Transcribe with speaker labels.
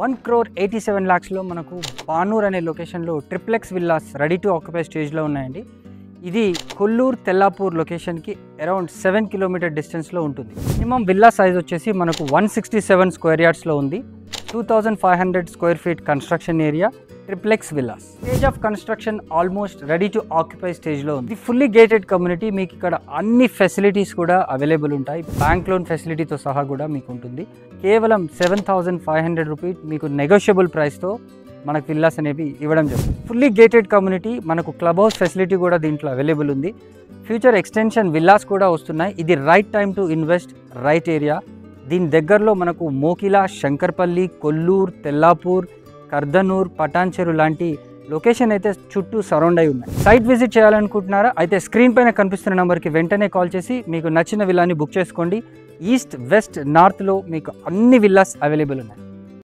Speaker 1: 1,87 lakhsలో మనకు బానూర్ అనే లొకేషన్లో triplex villas ready to occupy స్టేజ్లో ఉన్నాయండి. ఇది కొల్లూరు తెల్లాపూర్ లొకేషన్కి అరౌండ్ 7 కిలోమీటర్ డిస్టెన్స్లో ఉంటుంది. మినిమం విల్లా సైజ్ వచ్చేసి మనకు 167 స్క్వేర్ యార్డ్స్లో ఉంది. 2500 square feet construction area, triplex villas. Stage of construction almost ready to occupy స్టేజ్లో ఉంది. ఫుల్లీ గేటెడ్ కమ్యూనిటీ, మీకు ఇక్కడ అన్ని ఫెసిలిటీస్ కూడా అవైలబుల్ ఉంటాయి. బ్యాంక్ లోన్ ఫెసిలిటీతో సహా కూడా మీకు ఉంటుంది. కేవలం 7,500 రూపీస్ మీకు నెగోషియబుల్ ప్రైస్తో మనకు విల్లాస్ అనేవి ఇవ్వడం జరుగుతుంది. ఫుల్లీ గేటెడ్ కమ్యూనిటీ, మనకు క్లబ్ హౌస్ ఫెసిలిటీ కూడా దీంట్లో అవైలబుల్ ఉంది. ఫ్యూచర్ ఎక్స్టెన్షన్ విల్లాస్ కూడా వస్తున్నాయి. ఇది right time to invest, right area. దీని దగ్గరలో మనకు మోకిలా, శంకర్పల్లి, కొల్లూరు, తెల్లాపూర్, కర్దనూర్, పటాన్చెరు లాంటి లొకేషన్ అయితే చుట్టూ సరౌండ్ అయి ఉన్నాయి. సైట్ విజిట్ చేయాలనుకుంటున్నారా? అయితే స్క్రీన్ పైన కనిపిస్తున్న నెంబర్కి వెంటనే కాల్ చేసి మీకు నచ్చిన విల్లాని బుక్ చేసుకోండి. ఈస్ట్, వెస్ట్, నార్త్లో మీకు అన్ని విల్లాస్ అవైలబుల్ ఉన్నాయి.